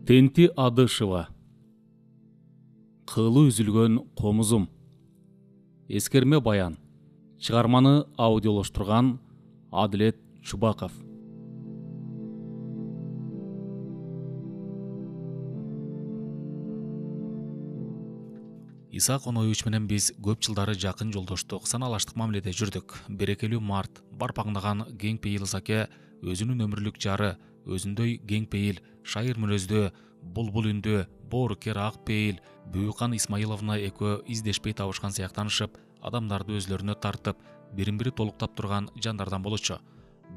Тенти Адышева. Қылы үзілген қомызым. Ескерме баян. Шығарманы аудиолаштырған Аділет Чубақов. Иса Қоноевич менен биз көп жылдары жакын жолдоштук, саналаштык мамиледе жүрдүк. Берекелүү март, барпаңдаган кең пейил Заке өзүнүн өмүрлүк жары, өзүндөй кең пейил, шайыр мүнөздүү, булбул үндүү, боорукер ак пейил Бүйүкан Исмаиловна экөө издешпей табышкан сыяктанышып, адамдарды өзлөрүнө тартып, бирин-бири толуктап турган жандардан болчу.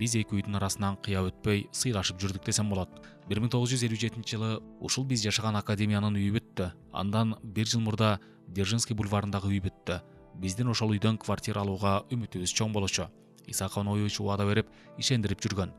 Биз эки үйдүн арасынан кыя өтпөй сыйлашып жүрдүк десем болот. 1957 жылы ушул биз жашаган академиянын үйү бүттү. Андан бир жыл мурда Дзержинский бульварындагы үй бүттү. Биздин ошол үйдөн квартира алууга үмүтүбүз чоң болчу. Иса Қоноевич убада берип, ишендирип жүргөн.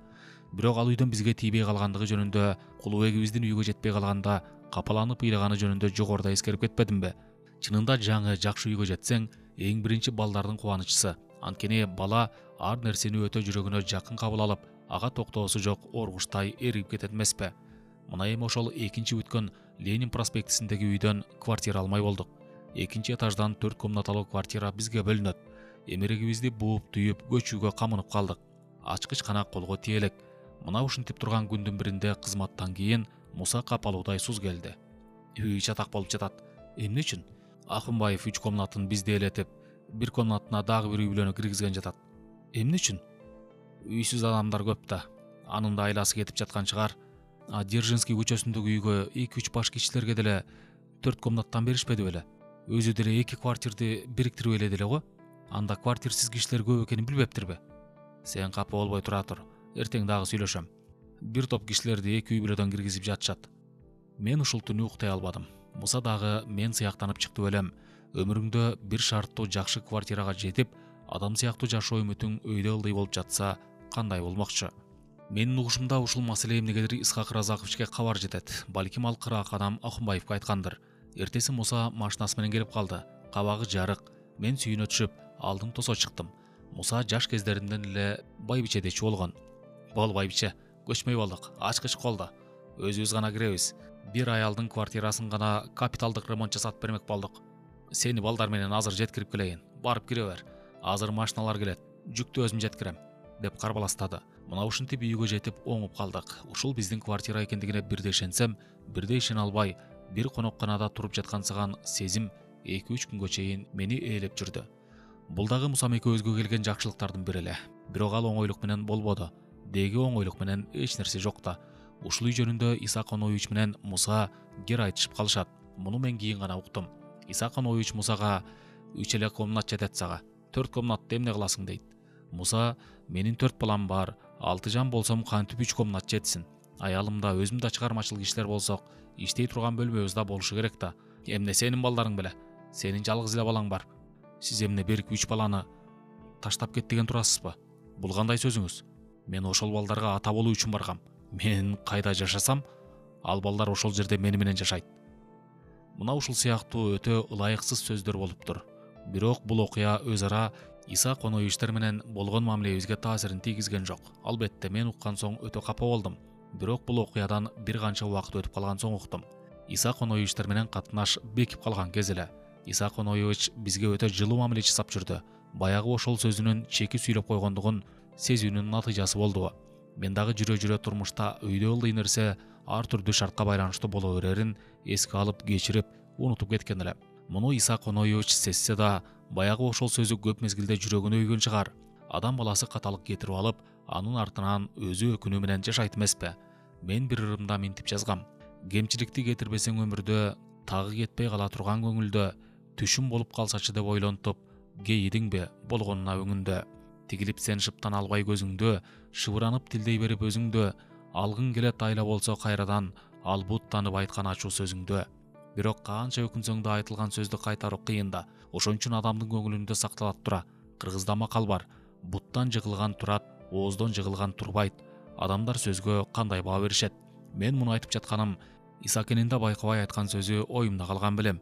Бирок ал үйдөн бизге тийбей калгандыгы жөнүндө, кулубегибиздин үйгө жетпей калганда капаланып ыйлаганы жөнүндө жогоруда эскерип кетпедимби? Чынында жаңы жакшы үйгө жетсең, эң биринчи балдардын кубанычысы. Анткени бала ар нерсени өтө жүрөгүнө жакын кабыл алып, ага токтоосу жок оргуштай эригип кетет эмеспи? Мына эми ошол экинчи бүткөн Ленин проспектисиндеги үйдөн квартира алмай болдук. Экинчи этаждан 4 комнаталуу квартира бизге бөлүнөт. Эмерегибизди бууп түйүп көчүүгө камынып калдык. Ачкыч гана колго тиелек. Мына ушинтип турган күндүн биринде кызматтан кийин Муса капалуудай суз келди. Үй чатак болуп жатат. Эмне үчүн? Акынбаев 3 комнатын бизде элетип, бир комнатына дагы бир үй бүлөнү киргизген жатат. Эмне үчүн? Үйсүз адамдар көп да. Анын да айласы кетип жаткан чыгар. Дзержинский көчөсүндөгү үйгө 2-3 баш кишилерге деле 4 комнаттан беришпеди беле? Өзү деле 2 квартирди бириктирип эледи эле го. Анда квартирсиз кишилер көп экенин билбептирби? Сен капа болбой тура тур. Эртең дагы сүйлөшөм. Бир топ кишилерди 2 үй бүлөдөн киргизип жатышат. Мен ушул түнү уктай албадым. Муса дагы мен сыяктанып чыкты белем. Өмүрүңдө бир шарттуу жакшы квартирага жетип, адам сыяктуу жашоо үмүтүң өйдө ылдый болуп жатса, кандай болмокчу? Менин угушумда ушул маселе эмнегедир Исхак Разаковичке кабар жетет. Балким ал кыраак адам Акынбаевге айткандыр. Эртеси Муса машинасы менен келип калды. Кабагы жарык. Мен сүйүнө түшүп, алдын тосо чыктым. Муса жаш кездеринен эле байбиче дечи болгон. Бол байбиче, көчмөй болдук. Ачкыч колдо. Өзүбүз гана киребиз. Бир аялдын квартирасын гана капиталдык ремонт жасатып бермек болдук. Сени балдар менен азыр жеткирип келейин. Барып кире бер. Азыр машиналар келет. Жүктү өзүм жеткирем, деп карбаластады. Мына ушинтип үйгө жетип оңуп калдык. Ушул биздин квартира экендигине бирде ишенсем, бирде ишене албай, бир коноокканада туруп жаткансыган сезим 2-3 күнгө чейин мени ээлеп жүрдү. Бул дагы Мусам экөөбүзгө келген жакшылыктардын бири эле. Бирок ал оңойлук менен болбоду. Деги оңойлук менен эч нерсе жок да. Ушул үй жөнүндө Иса Қоноевич менен Муса кер айтышып калышат. Муну мен кийин гана уктум. Иса Қоноевич Мусага 3 эле комнат жетет сага. 4 комнатты эмне кыласың дейт. Муса: менин 4 балам бар, 6 жан болсом кантип 3 комнат жетсин. Аялым да өзүм да чыгармачыл кишилер болсок, иштей турган бөлмөбүз да болушу керек да. Эмне сенин балдарың беле? Сенин жалгыз эле балаң бар. Сиз эмне берки 3 баланы таштап кет деген турасызбы? Бул кандай сөзүңүз? Мен ошол балдарга ата болуу үчүн баргам. Мен кайда жашасам, ал балдар ошол жерде мени менен жашайт. Мына ушул сыяктуу өтө ылайыксыз сөздөр болуптур. Бирок бул окуя өз ара Иса Қоноевичтер менен болгон мамилебизге таасирин тийгизген жок. Албетте мен уккан соң өтө капа болдум. Бирок бул окуядан бир канча убакыт өтүп калган соң уктум. Иса Қоноевичтер менен катнаш бекип калган кез эле. Иса Қоноевич бизге өтө жылуу мамиле жасап жүрдү. Баягы ошол сөзүнүн чеки сүйлөп койгондугун сезүүнүн натыйжасы болду. Мен дагы жүрө турмушта өйдө ылдый нерсе ар түрдүү шартка байланыштуу боло берерин эске алып, кечирип, унутуп кеткен элем. Муну Иса Қоноевич сезсе да, баягы ошол сөзү көп мезгилде жүрөгүнө үйгөн чыгар. Адам баласы каталык кетирип алып, анын артынан өзү өкүнүү менен жашайт эмеспи? Мен бир ырымда минтип жазгам. Кемчиликти кетирбесең өмүрдө, тагы кетпей кала турган көңүлдө, түшүм болуп калсачы деп ойлонтуп, кейидиңби болгонуна өңүндө. Тигилип сен шыптан албай көзүңдө, шыбыранып тилдей берип өзүңдө, алгың келет айла болсо кайрадан, ал буттанып айткан ачуу сөзүңдө. Бирок канча өкүнсөң да айтылган сөздү кайтаруу кыйын да. Ошон үчүн адамдын көңүлүндө сакталат тура. Кыргызда макал бар: буттан жыгылган турат, ооздон жыгылган турбайт. Адамдар сөзгө кандай баа беришет? Мен муну айтып жатканым Иса экенин да байкабай айткан сөзү оюмда калган белем.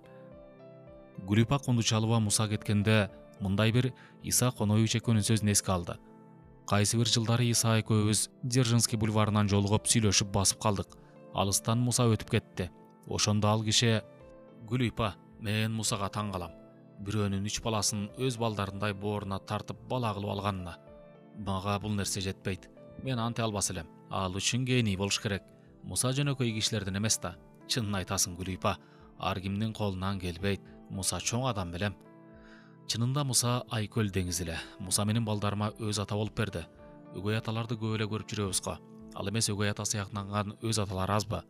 Гүлипа Кундучалова Муса кеткенде мындай бир Иса Қоноевич экөөнүн сөзүн эске алды. Кайсы бир жылдары Иса экөөбүз Дзержинский бульварынан жолугуп сүйлөшүп басып калдык. Алыстан Муса өтүп кетти. Ошондо ал киши: Гүлипа, мен Мусага таң калам. Бирөөнүн 3 баласын өз балдарындай бооруна тартып бала кылып алганына. Мага бул нерсе жетпейт. Мен анте албас элем. Ал үчүн гений болуш керек. Муса жөнөкөй кишилерден эмес да. Чынын айтасың, Гүлипа. Ар кимдин колунан келбейт. Муса чоң адам белем. Чынында Муса Айкөл деңиз эле. Муса менин балдарыма өз ата болуп берди. Өгөй аталарды көп эле көрүп жүрөбүз го. Ал эмес өгөй ата сыяктанган өз аталар азбы?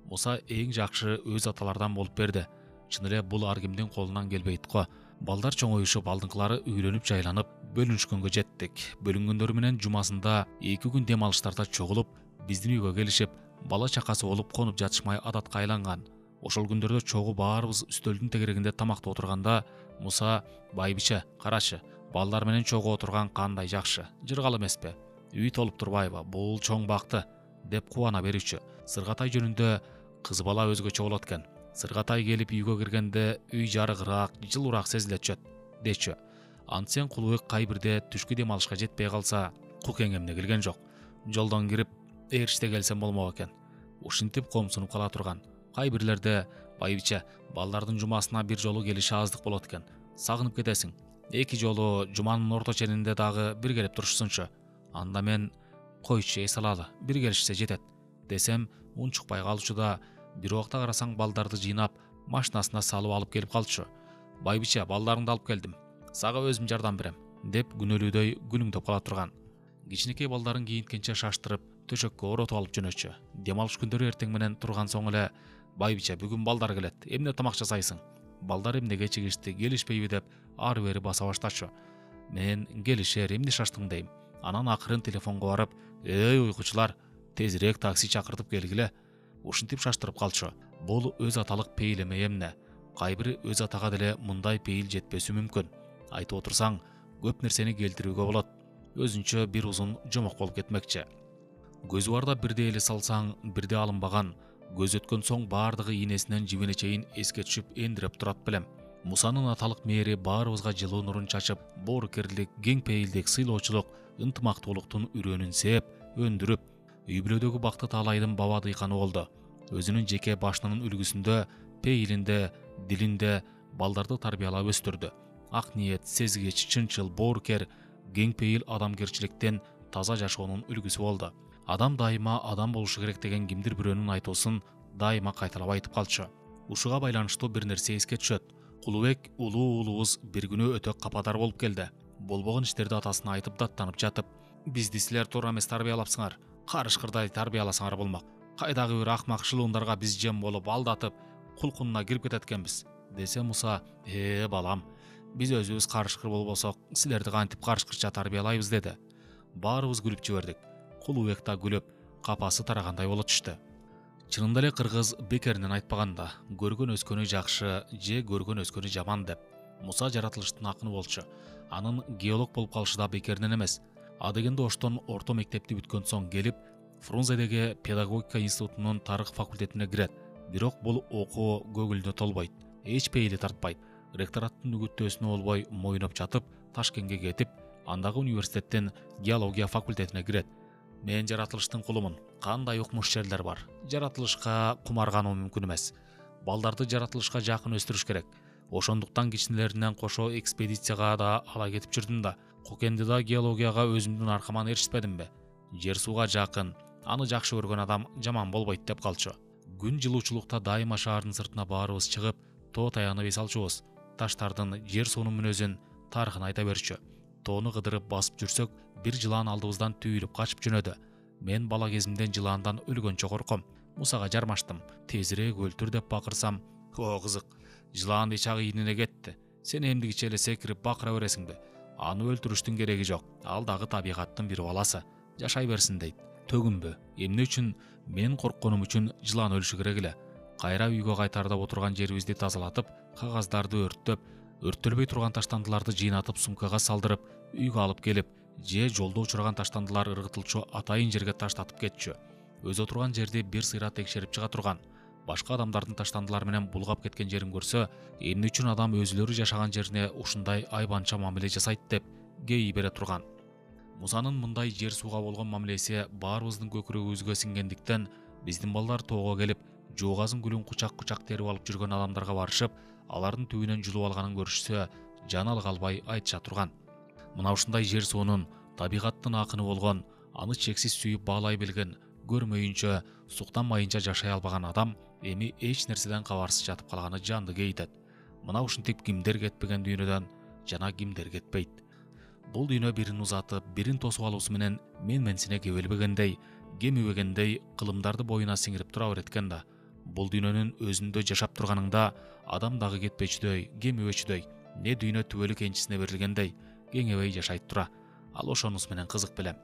Муса эң жакшы өз аталардан болуп берди. Чын эле бул ар кимдин колунан келбейт го. Балдар чоңоюшуп, алдыңкылары үйлөнүп жайланып, бөлүнүшкөнгө жеттик. Бөлүнгөндөрү менен жумасында 2 күн дем алыштарда чогулуп, биздин үйгө келишип, бала чакасы болуп конуп жатышмай адатка айланган. Ошол күндөрдө чогуу баарыбыз үстөлдүн тегерегинде тамакта отурганда, Муса: Байбиче, карашы, балдар менен чогуу отурган кандай жакшы, жыргал эмеспи? Үй толуп турбайбы? Бул чоң бакты, деп кубана берүүчү. Сыргатай жөнүндө: кыз бала өзгөчө болот экен. Сыргатай келип үйгө киргенде үй жарыгыраак, жылуураак сезилет, дечү. Антсен Кулубек кай бирде түшкү дем алышка жетпей калса, Кукең эмне келген жок. Жолдон кирип, эриште келсем болмок экен. Ушинтип комсунуп кала турган. Кай бирлерде: Байбиче, балдардын жумасына бир жолу келиши аздык болот экен. Сагынып кетесиң. 2 жолу жуманын орто ченинде дагы бир келип турушсунчу. Анда мен: койчу, эс алалы, бир келишсе жетет, десем унчукпай калчу да, бир убакта карасаң балдарды жыйнап, машинасына салып алып келип калчу. Байбиче, балдарыңды алып келдим. Сага өзүм жардам берем, деп күнөөлүүдөй күнүңдөп кала турган. Кичинекей балдарын кийинткенче шаштырып, төшөккө оротуп алып жөнөчү. Дем алыш күндөрү эртең менен турган соң эле: Байбиче, бүгүн балдар келет. Эмне тамак жасайсың? Балдар эмнеге чыгышты, келишпейби деп ары бери баса баштачу. Мен: келишер, эмне шаштың дейм. Анан акырын телефонго барып: эй уйкучулар, тезирээк такси чакыртып келгиле. Ушинтип шаштырып калчу. Бул өз аталык пейил эме эмне? Кай бир өз атага деле мындай пейил жетпесү мүмкүн. Айтып отурсаң, көп нерсени келтирүүгө болот. Өзүнчө бир узун жомок болуп кетмекчи. Көзү барда бирде эле салсаң, бирде алынбаган. Көз өткөн соң баардыгы ийнесинен жибине чейин эске түшүп эндиреп турат белем. Мусанын аталык мээри баарыбызга жылуу нурун чачып, боорукерлик, кең пейилдик, сыйлоочулук, ынтымактуулуктун үрөөнүн сээп, өндүрүп, үй бүлөдөгү бакты таалайдын баба дыйканы болду. Өзүнүн жеке башынын үлгүсүндө, пейилинде, дилинде балдарды тарбиялап өстүрдү. Ак ниет, сезгич, чынчыл, боорукер, кең пейил адамгерчиликтен таза жашоонун үлгүсү болду. Адам дайыма адам болушу керек деген кимдир бирөөнүн айтуусун дайыма кайталап айтып калчу. Ушуга байланыштуу бир нерсе эске түшөт. Кулубек улуу уулубуз бир күнү өтө кападар болуп келди. Болбогон иштерди атасына айтып даттанып жатып: бизди силер туура эмес тарбиялапсыңар, карышкырдай тарбияласаңар болмок. Кайдагы бир акмак шылуундарга биз жем болуп алдатып, кулкунуна кирип кетет экенбиз, десе Муса: балам, биз өзүбүз карышкыр болбосок, силерди кантип карышкырча тарбиялайбыз, деди. Баарыбыз күлүп жибердик. Кулубек да күлүп, капасы тарагандай боло түштү. Чынында эле кыргыз бекеринен айтпаганда, көргөн өскөнү жакшы же көргөн өскөнү жаман деп. Муса жаратылыштын акыны болчу. Анын геолог болуп калышы да бекеринен эмес. Адегенде Оштон орто мектепти бүткөн соң келип, Фрунзедеги педагогика институтунун тарых факультетине кирет. Бирок бул окуу көңүлүнө толбойт. Эч пейили тартпайт. Ректораттын үгүттөөсүнө болбой моюноп жатып, Ташкентке кетип, андагы университеттин геология факультетине кирет. Мен жаратылыштын кулумун. Кандай укмуш жерлер бар. Жаратылышка кумаргануу мүмкүн эмес. Балдарды жаратылышка жакын өстүрүш керек. Ошондуктан кичинелеринен кошо экспедицияга да ала кетип жүрдүм да. Кокенди да геологияга өзүмдүн аркаман эришпедимби? Жер сууга жакын, аны жакшы көргөн адам жаман болбойт деп калчу. Күн жылуучулукта дайыма шаардын сыртына баарыбыз чыгып, тоо таянып эс алчубуз. Таштардын, жер суунун мүнөзүн, тарыхын айта берчү. Тоону кыдырып басып жүрсөк, бир жылаан алдыбыздан түйүлүп качып жөнөдү. Мен бала кезимден жылаандан өлгөнчө корком. Мусага жармаштым. Тезирээк өлтүр деп бакырсам: о кызык, жылаан ичагы ийнине кетти. Сен эмдигиче эле секирип бакыра бересиңби? Аны өлтүрүштүн кереги жок. Ал дагы табигаттын бир баласы. Жашай берсин дейт. Төгүнбү? Эмне үчүн? Мен коркконум үчүн жылаан өлүшү керек эле. Кайра үйгө кайтардап отурган жерибизди тазалатып, кагаздарды өрттөп, өрттөлбөй турган таштандыларды жыйнатып сумкага салдырып, үйгө алып келип, же жолдо учураган таштандылар ыргытылчу атайын жерге таштатып кетчү. Өз отурган жерди бир сыйра текшерип чыга турган. Башка адамдардын таштандылар менен булгап кеткен жерин көрсө, эмне үчүн адам өзүлөрү жашаган жерине ушундай айбанча мамиле жасайт деп гей бере турган. Мусанын мындай жер сууга болгон мамилеси баарыбыздын көкүрөгүбүзгө сиңгендиктен Биздин балдар тоого келип, жуугазын гүлүн кучак терип алып жүргөн адамдарга барышып, алардын түбүнөн жулуп алганын көрүшсө, жаны алга албай айтыша турган. Мына ушундай жер суунун, табигаттын акыны болгон, аны чексиз сүйүп баалай билген, көрмөйүнчө, суктанмайынча жашай албаган адам эми эч нерседен кабарсыз жатып калганы жанды кейитет. Мына ушинтип кимдер кетпеген дүйнөдөн жана кимдер кетпейт. Бул дүйнө бирин узатып, бирин тосуп алуусу менен менсине кебелбегендей, кемибегендей кылымдарды боюна сиңирип тура берет экен да. Бул дүйнөнүн өзүндө жашап турганыңда адам дагы кетпечүдөй, кемибечүдөй, не дүйнө түбөлүк энчисине берилгендей кеңебей жашайт тура. Ал ошонусу менен кызык белем.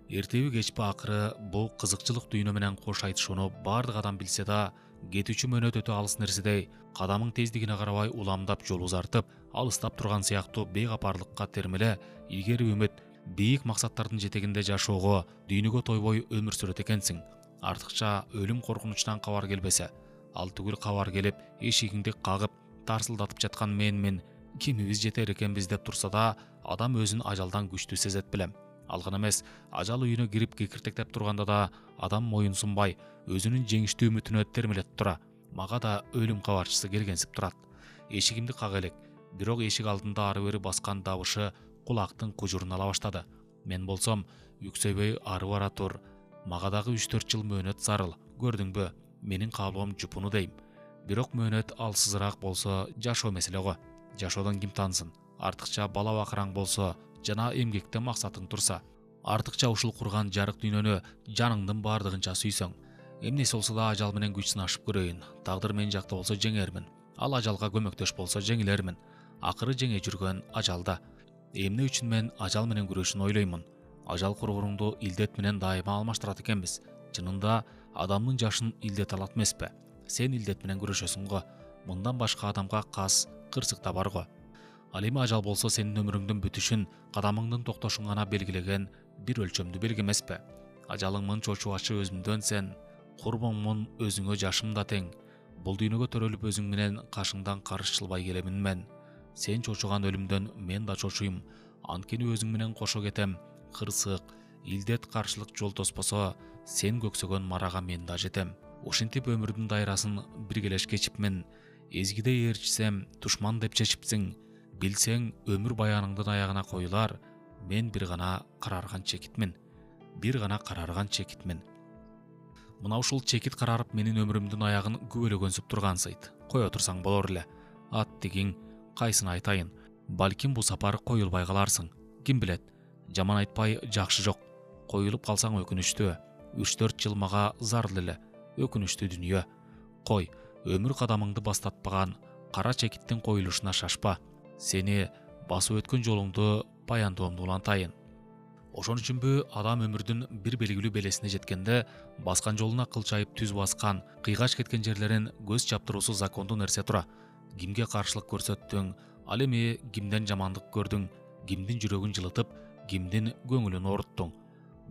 Эртеби кечпи акыры бул кызыкчылык дүйнө менен кош айтышууну баардык адам билсе да, кетүүчү мөөнөт өтө алыс нерседей, кадамың тездигине карабай уламдап жол узартып, алыстап турган сыяктуу бейкапарлыкка термеле, илгери үмүт, бийик максаттардын жетегинде жашоого, дүйнөгө тойбой өмүр сүрөт экенсиң. Артыкча өлүм коркунучунан кабар келбесе, ал түгүл кабар келип, эшигиңди кагып, тарсылдатып жаткан мен кимибиз жетер экенбиз деп турса да, адам өзүн ажалдан күчтүү сезет белем. Ал гана эмес, ажал үйүнө кирип кекиртектеп турганда да адам моюн сунбай, өзүнүн жеңиштүү үмүтүнө термелет тура. Мага да өлүм кабарчысы келгенсип турат. Эшигимди кага элек, бирок эшик алдында ары бери баскан дабышы кулактын кужурун ала баштады. Мен болсом, үксөйбөй ары бара тур. Мага дагы 3-4 жыл мөөнөт зарыл. Көрдүңбү, менин каалоом жупуну дейм. Бирок мөөнөт алсызыраак болсо жашоо маселе го. Жашоодон ким тансын? Артыкча бала бакыраң болсо жана эмгекте максатың турса, артыкча ушул курган жарык дүйнөнү жаныңдын баардыгынча сүйсөң, эмнеси болсо да ажал менен күч сынашып көрөйүн. Тагдыр мен жакта болсо жеңермин. Ал ажалга көмөктөш болсо жеңилермин. Акыры жеңе жүргөн ажалда. Эмне үчүн мен ажал менен күрөшүүнү ойлоймун? Ажал кургурумду илдет менен дайыма алмаштырат экенбиз. Чынында адамдын жашын илдет алат эмеспи? Сен илдет менен күрөшөсүң го. Мындан башка адамга кас, кырсык да бар го. Ал эми ажал болсо сенин өмүрүңдүн бүтүшүн, кадамыңдын токтошун гана белгилеген бир өлчөмдүү белги эмеспи? Ажалыңмын чочубачы өзүмдөн сен, курбоңмун өзүңө жашым да тең. Бул дүйнөгө төрөлүп өзүң менен кашыңдан карыш чылбай келемин мен. Сен чочуган өлүмдөн мен да чочуйм. Анткени өзүң менен кошо кетем. Кырсык, илдет каршылык жол тоспосо, сен көксөгөн марага мен да жетем. Ушинтип өмүрдүн дайрасын биргелеш кечипмин. Эзгидей ээрчисем, душман деп чечипсиң. Билсең, өмүр баяныңдын аягына коюлар. Мен бир гана карарган чекитмин. Мына ушул чекит карарып менин өмүрүмдүн аягын күбөлөгөнсүп тургансыйт. Кое турсаң болор эле. Ат дегиң, кайсын айтайын? Балким бул сапар коюлбай каларсың. Ким билет? Жаман айтпай жакшы жок. Коюлуп калсаң өкүнүчтүү. 3-4 жыл мага зарыл эле. Өкүнүчтүү дүйнө. Кой, өмүр кадамыңды бастатпаган кара чекиттин коюлушуна шашпа. Сени басып өткөн жолуңду баяндоомду улантайын. Ошон үчүнбү адам өмүрдүн бир белгилүү белесине жеткенде баскан жолуна кылчайып түз баскан, кыйгач кеткен жерлерин көз чаптыруусу закондуу нерсе тура. Кимге каршылык көрсөттүң, ал эми кимден жамандык көрдүң, кимдин жүрөгүн жылытып, кимдин көңүлүн ооруттуң?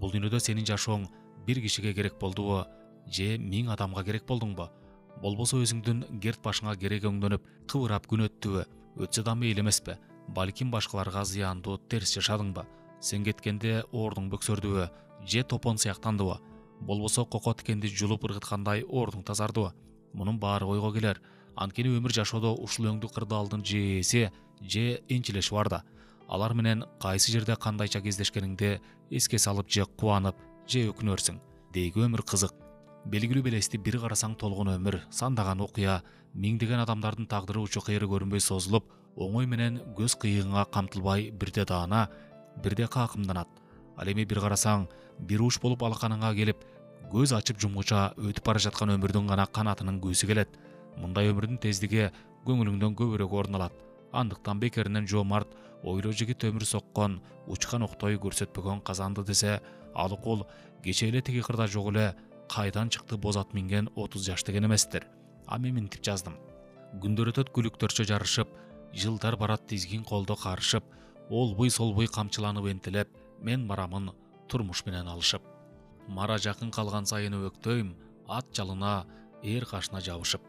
Бул дүйнөдө сенин жашооң бир кишиге керек болдубу, же 1000 адамга керек болдуңбу? Болбосо өзүңдүн керт башыңа керек өңдөнүп, кыбырап күн өттүбү? Өтсө да мейли эмеспи? Балким башкаларга зыяндуу терс жашадыңбы? Сен кеткенде оордуң бөксөрдүбү, же топон сыяктандыбы? Болбосо коко тикенди жулуп ыргыткандай оордуң тазардыбы? Мунун баары ойго келер. Анткени өмүр жашоодо ушул өңдү кырдаалдын же ээси, же энчилеши бар да. Алар менен кайсы жерде кандайча кездешкениңди эске салып же кубанып, же өкүнөрсүң. Дейги өмүр кызык. Белгилүү белести бир карасаң толгон өмүр, сандаган окуя, миңдеген адамдардын тагдыры учу кайры көрүнбөй созулуп, оңой менен көз кыйыгыңа камтылбай бирде даана, бирде какымданат. Ал эми бир карасаң, бир уч болуп алаканыңа келип, көз ачып жумгуча өтүп бара жаткан өмүрдүн гана канатынын күүсү келет. Мындай өмүрдүн тездиги көңүлүңдөн көбүрөөк орун алат. Андыктан бекеринен жоомарт, ойло жигит өмүр соккон, учкан октой көрсөтпөгөн казанды десе, ал укул кече эле тиги кырда жок эле кайдан чыкты боз ат минген 30 жаш деген эместир. А мен мынтип жаздым. Күндөр өтөт күлүктөрчө жарышып, жылдар барат тизгин колдо карышып, олбуй солбуй камчыланып энтелеп, мен барамын турмуш менен алышып. Мара жакын калган сайын өктөйм, ат жалына, эр кашына жабышып.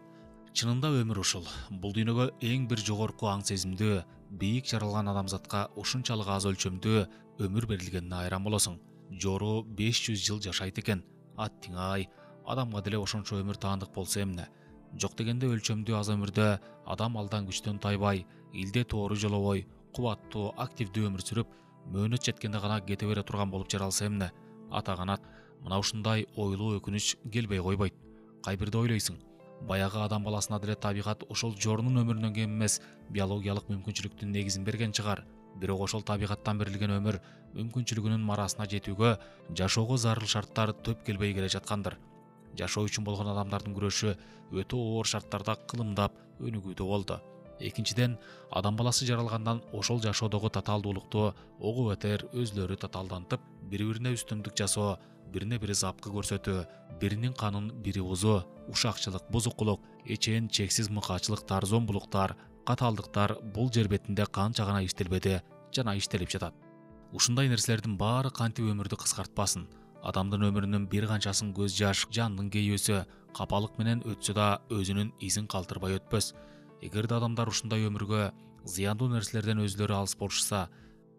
Чынында өмүр ушул. Бул дүйнөгө эң бир жогорку аң сезимдүү, бийик жаралган адамзатка ушунчалык аз өлчөмдүү өмүр берилгенине айран болосуң. Жору 500 жыл жашайт экен. Аттиң ай, адамга деле ошончо өмүр таандык болсо эмне? Жок дегенде өлчөмдүү аз өмүрдө адам алдан күчтөн тайбай, илде тоору жолобой, кубаттуу, активдүү өмүр сүрүп, мөөнөт жеткенде гана кете бере турган болуп жаралса эмне? Ата канат, мына ушундай ойлуу өкүнүч келбей койбойт. Кайбирде ойлойсуң, баягы адам баласына деле табигат ошол жорунун өмүрүнөн кем эмес биологиялык мүмкүнчүлүктүн негизин берген чыгар. Бирок ошол табигаттан берилген өмүр мүмкүнчүлүгүнүн марасына жетүүгө жашоого зарыл шарттар төп келбей келе жаткандыр. Жашоо үчүн болгон адамдардын күрөшү өтө оор шарттарда кылымдап, өнүгүүдө болду. Экинчиден, адам баласы жаралгандан ошол жашоодогу татаалдуулукту ого бетер өзлөрү татаалдантып, бири-бирине үстүмдүк жасоо, бирине бири запкы көрсөтүү, биринин канын бири бузуу, ушакчылык, бузукулук, эчен чексиз мыкаачылыктар, зомбулуктар, катаалдыктар бул жер бетинде канча гана иштелбеди жана иштелип жатат. Ушундай нерселердин баары кантип өмүрдү кыскартпасын. Адамдын өмүрүнүн бир канчасын көз жаш, жандын кейөөсү, капалык менен өтсө да өзүнүн изин калтырбай өтпөс. Эгерде адамдар ушундай өмүргө зыяндуу нерселерден өзлөрү алыс болушса,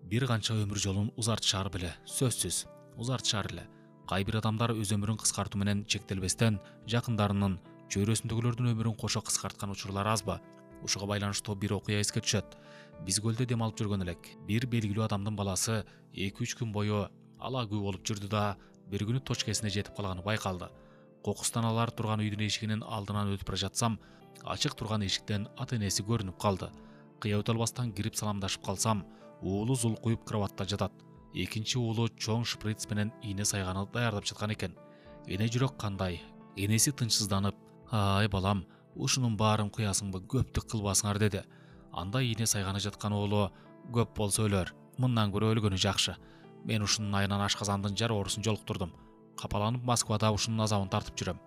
бир канча өмүр жолун узартышар беле, сөзсүз узартышар эле. Кайбир адамдар өз өмүрүн кыскартуу менен чектелбестен, жакындарынын, чөйрөсүндөгүлөрдүн өмүрүн кошо кыскарткан учурлар азбы? Ушуга байланыштуу бир окуя эске түшөт. Биз көлдө дем алып жүргөн элек. Бир белгилүү адамдын баласы 2-3 күн бою алаагүү болуп жүрдү да, бир күнү точкесине жетип калганы байкалды. Кокустаналар турган үйдүн эшигинин алдынан өтүп бара жатсам, ачык турган эшиктен ата-энеси көрүнүп калды. Кыя өтө албастан кирип саламдашып калсам, уулу зулкуюп кроватта жатат. Экинчи уулу чоң шприц менен ийне сайганы даярдап жаткан экен. Эне жүрөк кандай? Энеси тынчсызданып, "Ай балам, ушунун баарын куясыңбы, көптүк кылбасыңар" деди. Анда ийне сайганы жаткан уулу, "Көп болсо өлөр, мындан көрө өлгөнү жакшы. Мен ушунун айынан ашказандын жароорусун жолуктурдум. Капаланып Москвада ушунун азабын тартып жүрөм"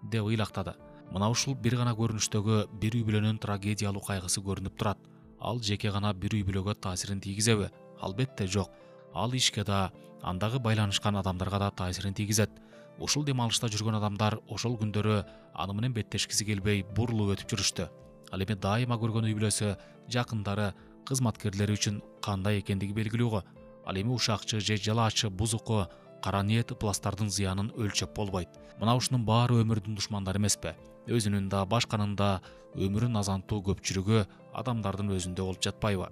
деп ыйлактады. Мына ушул бир гана көрүнүштөгү бир үй бүлөнүн трагедиялуу кайгысы көрүнүп турат. Ал жеке гана бир үй бүлөгө таасирин тийгизеби? Албетте жок. Ал ишке да, андагы байланышкан адамдарга да таасирин тийгизет. Ушул дем алышта жүргөн адамдар ошол күндөрү аны менен беттешкиси келбей бурулуп өтүп жүрүштү. Ал эми дайыма көргөн үй бүлөсү, жакындары, кызматкерлери үчүн кандай экендиги белгилүү го. Ал эми ушакчы же жалаачы, бузуку, кара ниет пласттардын зыянын өлчөп болбойт. Мына ушунун баары өмүрдүн душмандары эмеспи? Өзүнүн да, башканын да өмүрүн азантуу көпчүлүгү адамдардын өзүндө болуп жатпайбы?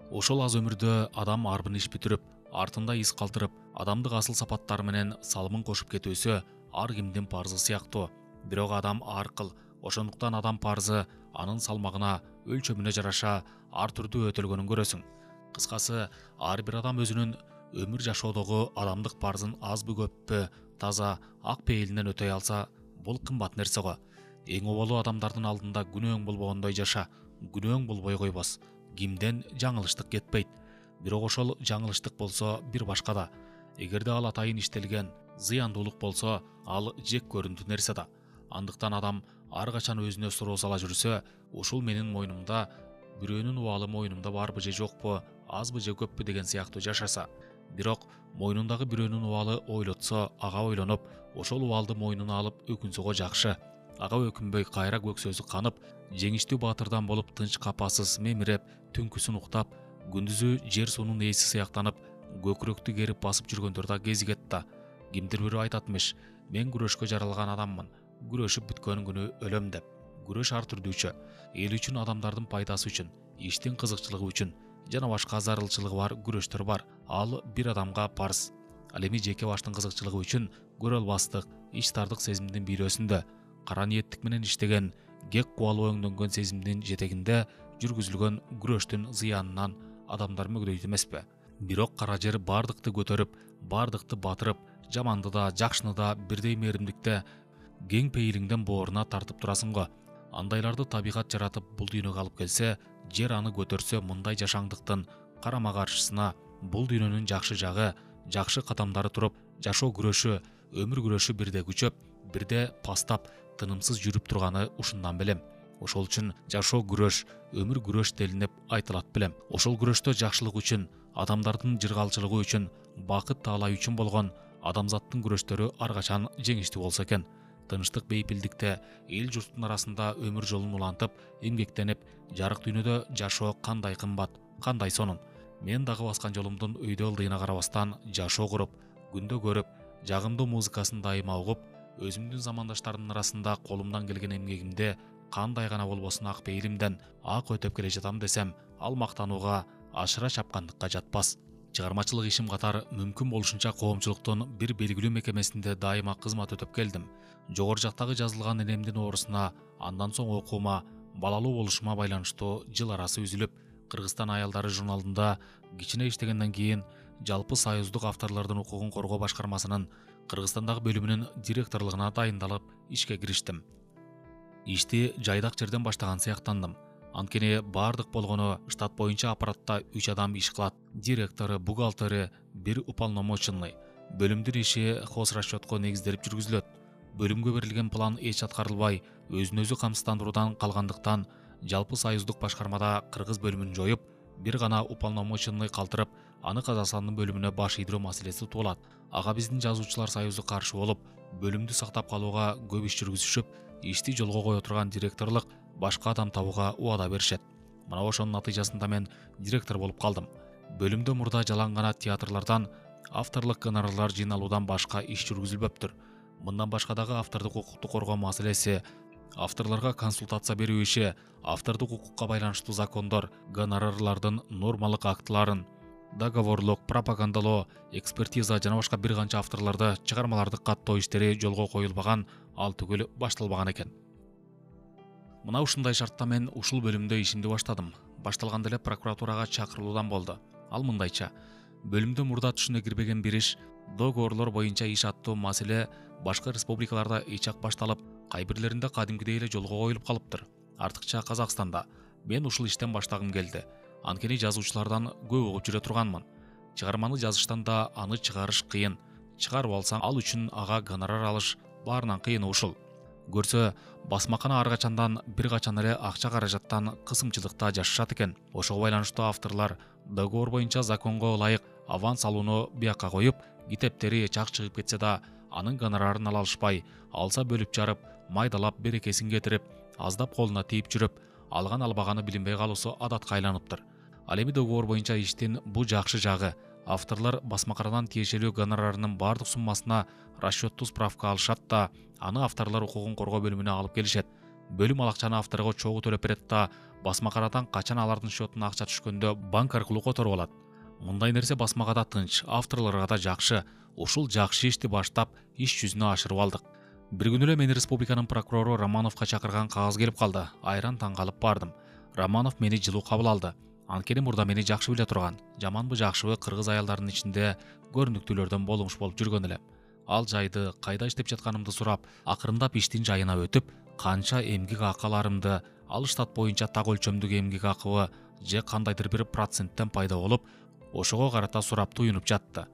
Ошол аз өмүрдө адам арбын иш бүтүрүп, артында из калтырып, адамдык асыл сапаттары менен салымын кошуп кетүүсү ар кимдин парзы сыяктуу. Бирок адам ар кыл, ошондуктан адам парзы анын салмагына, өлчөмүнө жараша ар түрдүү өтөлгөнүн көрөсүң. Кыскасы, ар бир адам өзүнүн өмүр жашоодогу адамдык парзын азбы көппү, таза, ак пейилинен өтөй алса, бул кымбат нерсе го. Эң обалуу адамдардын алдында күнөөң болбогондой жаша, күнөөң болбой койбос. Кимден жаңылыштык кетпейт. Бирок ошол жаңылыштык болсо бир башкада. Эгерде ал атайын иштелген зыяндуулук болсо, ал жек көрүндү нерсе да. Андыктан адам ар качан өзүнө суроо сала жүрсө, ушул менин мойнумда, бирөөнүн убалы мойнумда барбы же жокпу, азбы же көппү деген сыяктуу жашаса. Бирок мойнундагы бирөөнүн убалы ойлотсо, ага ойлонуп, ошол убалды мойнуна алып өкүнсө го жакшы. Ага өкүнбөй кайра көксөзү канып, жеңиштүү баатырдан болуп тынч капасыз мемиреп, түнкүсүн уктап, күндүзү жер суунун ээси сыяктанып, көкүрөктү керип басып жүргөндөр да кезигет да. Кимдир бирөө айтат эмиш: "Мен күрөшкө жаралган адаммын, күрөшүп бүткөн күнү өлөм" деп. Күрөш ар түрдүүчө, эл үчүн, адамдардын пайдасы үчүн, иштин кызыкчылыгы үчүн жана башка зарылчылыгы бар күрөштөр бар. Ал бир адамга парз. Ал эми жеке баштын кызыкчылыгы үчүн көрө албастык, ичтардык сезимдин бирөөсүндө, кара ниеттик менен иштеген, кек кубалуу өңдөнгөн сезимдин жетегинде жүргүзүлгөн күрөштүн зыянынан адамдар мөгдөйт эмеспи? Бирок кара жер бардыкты көтөрүп, бардыкты батырып, жаманды да, жакшыны да бирдей мээримдикте кең пейилиңден бооруна тартып турасың го. Андайларды табигат жаратып бул дүйнөгө алып келсе, жер аны көтөрсө, мындай жашаңдыктын карама каршысына бул дүйнөнүн жакшы жагы, жакшы кадамдары туруп, жашоо күрөшү, өмүр күрөшү бирде күчөп, бирде пастап, тынымсыз жүрүп турганы ушундан белем. Ошол үчүн жашоо күрөш, өмүр күрөш делинип айтылат белем. Ошол күрөштө жакшылык үчүн, адамдардын жыргалчылыгы үчүн, бакыт таалай үчүн болгон адамзаттын күрөштөрү ар качан жеңиштүү болсо экен. Тынчтык, бейпилдикте эл журттун арасында өмүр жолун улантып, эмгектенип, жарык дүйнөдө жашоо кандай кымбат, кандай сонун. Мен дагы баскан жолумдун өйдө ылдыйына карабастан жашоо куруп, күндө көрүп, жагымдуу музыкасын дайыма угуп, өзүмдүн замандаштарымдын арасында колумдан келген эмгегимди кандай гана болбосун ак пейилимден ак өтөп келе жатам десем, ал мактанууга, ашыра чапкандыкка жатпас. Чыгармачылык ишим катар мүмкүн болушунча коомчулуктун бир белгилүү мекемесинде дайыма кызмат өтөп келдим. Жогору жактагы жазылган энемдин оорусуна, андан соң окуума, балалуу болушума байланыштуу жыл арасы үзүлүп, Кыргызстан аялдары журналында кичине иштегенден кийин жалпы союздук авторлордун укугун коргоо башкармасынын Кыргызстандагы бөлүмүнүн директорлугуна дайындалып ишке кириштим. Ишти жайдак жерден баштаган сыяктандым. Анткени бардык болгону штат боюнча аппаратта 3 адам иш кылат. Директору, бухгалтери, бир уполномоченный. Бөлүмдүн иши хозрасчетко негизделип жүргүзүлөт. Бөлүмгө берилген план эч аткарылбай, өзүн өзү камсыздандыруудан калгандыктан жалпы союздук башкармада кыргыз бөлүмүн жоюп, бир гана уполномоченный калтырып, аны Казакстандын бөлүмүнө баш ийдирүү маселеси туулат. Ага биздин жазуучулар союзу каршы болуп, бөлүмдү сактап калууга көп иш жүргүзүшүп, ишти жолго кое турган директорлук башка адам табууга убада беришет. Мына ошонун натыйжасында мен директор болуп калдым. Бөлүмдө мурда жалаң гана театрлардан авторлук гонорарлар жыйналуудан башка иш жүргүзүлбөптүр. Мындан башка дагы автордук укукту коргоо маселеси, авторлорго консультация берүү иши, автордук укукка байланыштуу закондор, гонорарлардын нормалык актыларын, договорлук, пропагандалоо, экспертиза жана башка бир канча авторлорду чыгармаларды каттоо иштери жолго коюлбаган, ал түгүл башталбаган экен. Мына ушундай шартта мен ушул бөлүмдө ишимди баштадым. Башталганда эле прокуратурага чакырылуудан болду. Ал мындайча: бөлүмдө мурда түшүнө кирбеген бир иш, договорлор боюнча иш аттуу маселе башка республикаларда эчак башталып, кайбирлеринде кадимкидей эле жолго коюлуп калыптыр. Артыкча Казакстанда. Мен ушул иштен баштагым келди. Анткени жазуучулардан көп угуп жүрө турганмын. Чыгарманы жазыштан да аны чыгарыш кыйын. Чыгарып алсаң, ал үчүн ага гонорар алыш баарынан кыйыны ушул. Көрсө, басмакана ар качандан бир качан эле акча каражаттан кысымчылыкта жашашат экен. Ошого байланыштуу авторлор договор боюнча законго ылайык аванс алууну биякка коюп, китептери чак чыгып кетсе да, анын гонорарын ала алышпай, алса бөлүп жарып, майдалап берекесин кетирип, аздап колуна тийип жүрүп, алган албаганы билинбей калуусу адатка айланыптыр. Ал эми договор боюнча иштин бу жакшы жагы, авторлор басмакарадан тиешелүү гонорарынын бардык суммасына расчеттуу справка алышат да, аны авторлор укугун коргоо бөлүмүнө алып келишет. Бөлүм ал акчаны авторго чогуу төлөп берет да, басмакарадан качан алардын счетуна акча түшкөндө банк аркылуу которуп алат. Мындай нерсе басмага да тынч, авторлорго да жакшы. Ушул жакшы ишти баштап, иш жүзүнө ашырып алдык. Бир күнү эле мени республиканын прокурору Романовго чакырган кагаз келип калды. Айран таң калып бардым. Романов мени жылуу кабыл алды. Анткени мурда мени жакшы биле турган. Жаманбы жакшыбы кыргыз аялдарынын ичинде көрүнүктүүлөрдөн болмуш болуп жүргөн элем. Ал жайды, кайда иштеп жатканымды сурап, акырындап иштин жайына өтүп, канча эмгек акы аларымды, ал штат боюнча так өлчөмдүк эмгек акыбы же кандайдыр бир проценттен пайда болуп, ошого карата сурап туюнуп жатты.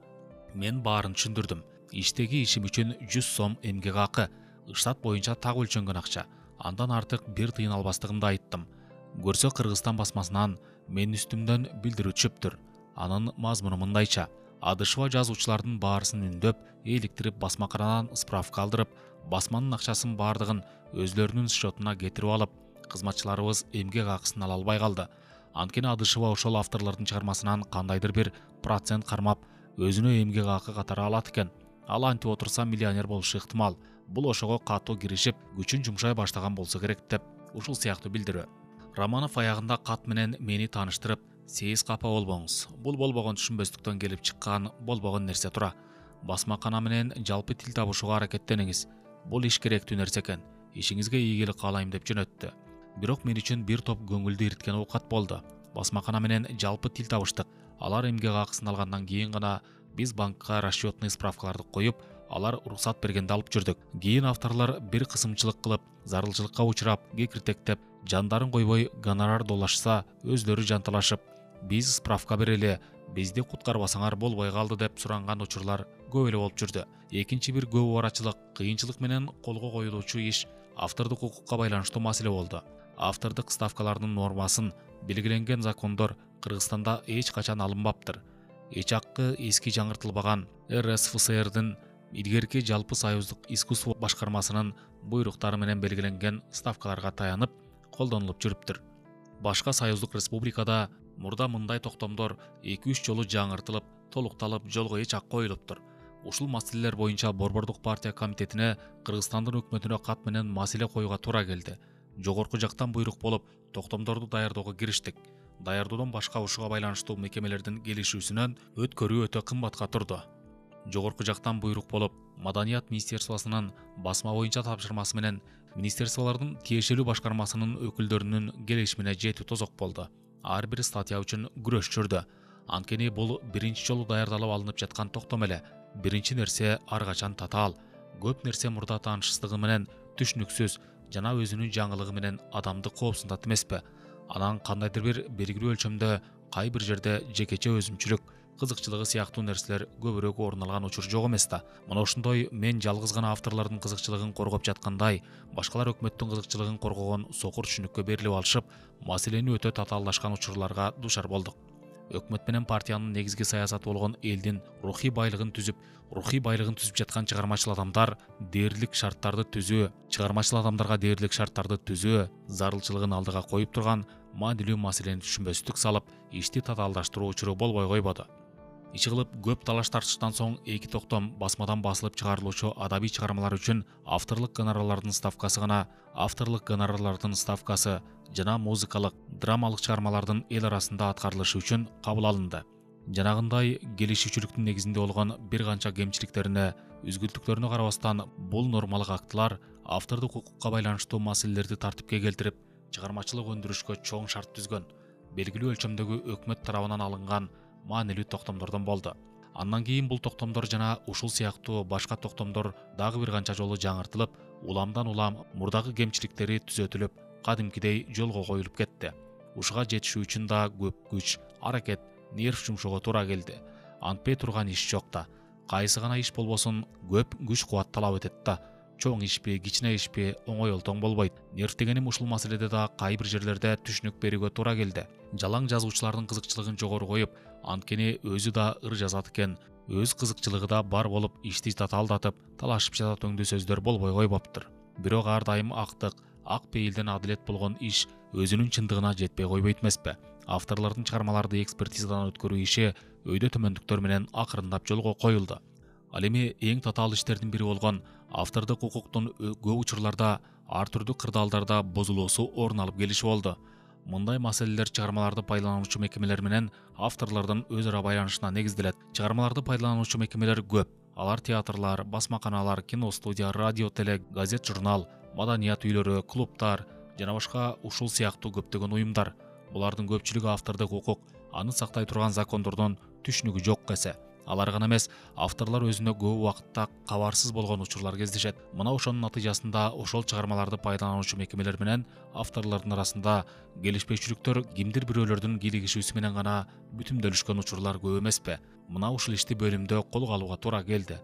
Мен баарын түшүндүрдүм. Иштеги ишим үчүн 100 сом эмгек акы, штат боюнча так өлчөнгөн акча. Андан артык бир тыйын албастыгымды айттым. Көрсө Кыргызстан басмасынан мен үстүмдөн билдирүү түшүптүр. Анын мазмуну мындайча: Адышева жазуучулардын баарысын үндөп, эликтирип, басмакарадан справка алдырып, басманын акчасын бардыгын өзлөрүнүн счетуна кетирип алып, кызматчыларыбыз эмгек акысын ала албай калды. Анткени Адышева ошол авторлордун чыгармасынан кандайдыр бир процент кармап, өзүнө эмгек акы катары алат экен. Ал антип отурса миллионер болушу ыктымал. Бул ошого катуу киришип, күчүн жумшай баштаган болсо керек деп, ушул сыяктуу билдирүү. Романов аягында кат менен мени тааныштырып: "Сез капа болбоңуз. Бул болбогон түшүнбөстүктөн келип чыккан болбогон нерсе тура. Басмакана менен жалпы тил табышууга аракеттениңиз. Бул иш керектүү нерсе экен. Ишиңизге ийгилик каалайм" деп жөнөттү. Бирок мен үчүн бир топ көңүлдү ириткен оокат болду. Басмакана менен жалпы тил табыштык. Алар эмгек акысын алгандан кийин гана биз банкка расчетный справкаларды коюп, алар уруксат бергенди алып жүрдүк. Кийин авторлор бир кысымчылык кылып, зарылчылыкка учурап, кекиртектеп, жандарын койбой гонорар долашса, өзлөрү жанталашып, биз справка берели, бизди куткарбасаңар болбой калды деп суранган учурлар көп эле болуп жүрдү. Экинчи бир көп барачылык, кыйынчылык менен колго коюлуучу иш автордук укукка байланыштуу маселе болду. Автордук ставкалардын нормасын белгиленген закондор Кыргызстанда эч качан алынбаптыр. Эчаккы эски жаңыртылбаган РСФСРдин илгерки жалпы союздук искусство башкармасынын буйруктары менен белгиленген ставкаларга таянып колдонулуп жүрүптүр. Башка союздук республикада мурда мындай токтомдор 2-3 жолу жаңыртылып, толукталып, жолго эч ак коюлуптур. Ушул маселелер боюнча Борбордук партия комитетине Кыргызстандын өкмөтүнө кат менен маселе коюуга туура келди. Жогорку жактан буйрук болуп, токтомдорду даярдоого кириштик. Даярдоодон башка ушуга байланыштуу мекемелердин келишүүсүнөн өткөрүү өтө кымбатка турду. Жогорку жактан буйрук болуп, Маданият министерствосунун басма боюнча тапшырмасы менен министерстволордун тиешелүү башкармасынын өкүлдөрүнүн келишимине жетүү тозок болду. Ар бир статья үчүн күрөш жүрдү. Анткени бул биринчи жолу даярдалып алынып жаткан токтом эле. Биринчи нерсе ар качан татаал. Көп нерсе мурда таанышсыздыгы менен түшүнүксүз жана өзүнүн жаңылыгы менен адамды коопсундат эмеспи? Анан кандайдыр бир белгилүү өлчөмдө кай бир жерде жекече өзүмчүлүк, кызыкчылыгы сыяктуу нерселер көбүрөөк орун алган учур жок эмес да. Мына ошондой мен жалгыз гана авторлордун кызыкчылыгын коргоп жаткандай, башкалар өкмөттүн кызыкчылыгын коргогон сокур түшүнүккө берилип алышып, маселени өтө татаалдашкан учурларга дуушар болдук. Өкмөт менен партиянын негизги саясаты болгон элдин рухий байлыгын түзүп жаткан чыгармачыл адамдарга дээрлик шарттарды түзүү зарылчылыгын алдыга коюп турган маанилүү маселени түшүнбөстүк салып, ишти татаалдаштыруу учуру болбой койбоду. Иши кылып көп талаш тартыштан соң эки токтом басмадан басылып чыгарылуучу адабий чыгармалар үчүн авторлук гонорарлардын ставкасы жана музыкалык, драмалык чыгармалардын эл арасында аткарылышы үчүн кабыл алынды. Жанагындай келишүүчүлүктүн негизинде болгон бир канча кемчиликтерине, үзгүлтүктөрүнө карабастан, бул нормалык актылар автордук укукка байланыштуу маселелерди тартипке келтирип, чыгармачылык өндүрүшкө чоң шарт түзгөн, белгилүү өлчөмдөгү өкмөт тарабынан алынган маанилүү токтомдордон болду. Андан кийин бул токтомдор жана ушул сыяктуу башка токтомдор дагы бир канча жолу жаңыртылып, уламдан улам мурдагы кемчиликтери түзөтүлүп, кадимкидей жолго коюлуп кетти. Ушуга жетишүү үчүн да көп күч, аракет, нерв жумшоого туура келди. Антпей турган иш жок да. Кайсы гана иш болбосун көп күч кубат талап этет да. Чоң ишпи, кичине ишпи оңой олтоң болбойт. Нерв дегеним ушул маселеде да кай бир жерлерде түшүнүк берүүгө туура келди. Жалаң жазуучулардын кызыкчылыгын жогору коюп, анткени өзү да ыр жазат экен, өз кызыкчылыгы да бар болуп, ишти татаалдатып, талашып жатат өңдүү сөздөр болбой койбоптур. Бирок ар дайым актык, ак пейилден адилет болгон иш өзүнүн чындыгына жетпей койбойт эмеспи? Авторлордун чыгармаларды экспертизадан өткөрүү иши өйдө төмөндүктөр менен акырындап жолго коюлду. Ал эми эң татаал иштердин бири болгон автордук укуктун көп учурларда ар түрдүү кырдаалдарда бузулуусу орун алып келиши болду. Мындай маселелер чыгармаларды пайдалануучу мекемелер менен авторлордун өз ара байланышына негизделет. Чыгармаларды пайдалануучу мекемелер көп. Алар театрлар, басмаканалар, киностудия, радио, теле, газет, журнал, маданият үйлөрү, клубтар жана башка ушул сыяктуу көптөгөн уюмдар. Булардын көпчүлүгү автордук укук, аны сактай турган закондордон түшүнүгү жок эсе. Алар гана эмес, авторлор өзүнө көп убакытта кабарсыз болгон учурлар кездешет. Мына ошонун натыйжасында ошол чыгармаларды пайдалануучу мекемелер менен авторлордун арасында келишпейчүлүктөр кимдир бирөөлөрдүн кийлигишүүсү менен гана бүтүмдөлүшкөн учурлар көп эмеспи? Мына ушул ишти бөлүмдө колго алууга туура келди.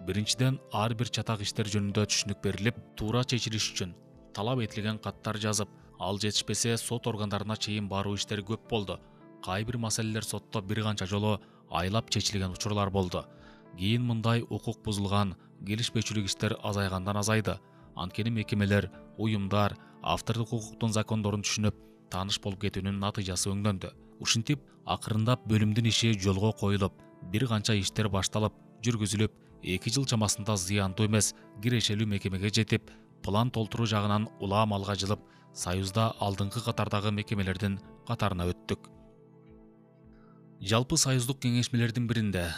Биринчиден, ар бир чатак иштер жөнүндө түшүнүк берилип, туура чечилиш үчүн талап этилген каттар жазып, ал жетишпесе сот органдарына чейин баруу иштери көп болду. Кай бир маселелер сотто бир канча жолу айлап чечилген учурлар болду. Кийин мындай укук бузулган, келишпейчүлүк иштер азайгандан азайды. Анткени мекемелер, уюмдар автордук укуктун закондорун түшүнүп, тааныш болуп кетүүнүн натыйжасы өңдөнтү. Ушинтип, акырындап бөлүмдүн иши жолго коюлуп, бир канча иштер башталып, жүргүзүлүп, 2 жыл чамасында зыяндуу эмес, кирешелүү мекемеге жетип, план толтуруу жагынан улам алга жылып, Союзда алдыңкы катардагы мекемелердин катарына өттүк. Жалпы союздук кеңешмелердин биринде,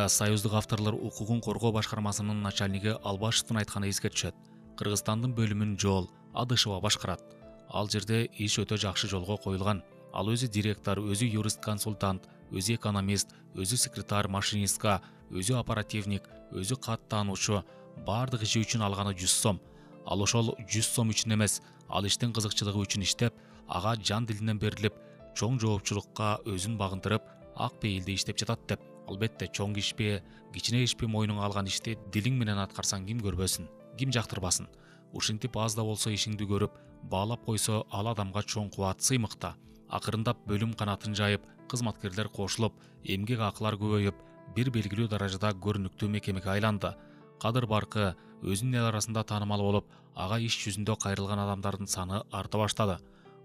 союздук авторлор укугун коргоо башкармасынын начальниги Албашевдин айтканы эске түшөт. Кыргызстандын бөлүмүн Жол Адышева башкарат. Ал жерде иш өтө жакшы жолго коюлган. Ал өзү директор, өзү юрист-консультант, өзү экономист, өзү секретарь, машинистка, өзү оперативник, өзү кат таануучу, бардык иши үчүн алганы 100 сом. Ал ошол 100 сом үчүн эмес, ал иштин кызыкчылыгы үчүн иштеп, ага жан дилинен берилип, чоң жоопчулукка өзүн багынтырып, ак пейилде иштеп жатат деп. Албетте, чоң ишпи, кичине ишпи мойнуңа алган ишти дилиң менен аткарсаң ким көрбөсүн, ким жактырбасын. Ушинтип аз да болсо ишиңди көрүп, баалап койсо ал адамга чоң кубат, сыймыкта. Акырындап бөлүм канатын жайып, кызматкерлер кошулуп, эмгек акылар көбөйүп, бир белгилүү даражада көрүнүктүү мекемеге айланды. Кадыр баркы өзүнүн эл арасында таанымал болуп, ага иш жүзүндө кайрылган адамдардын саны арта баштады.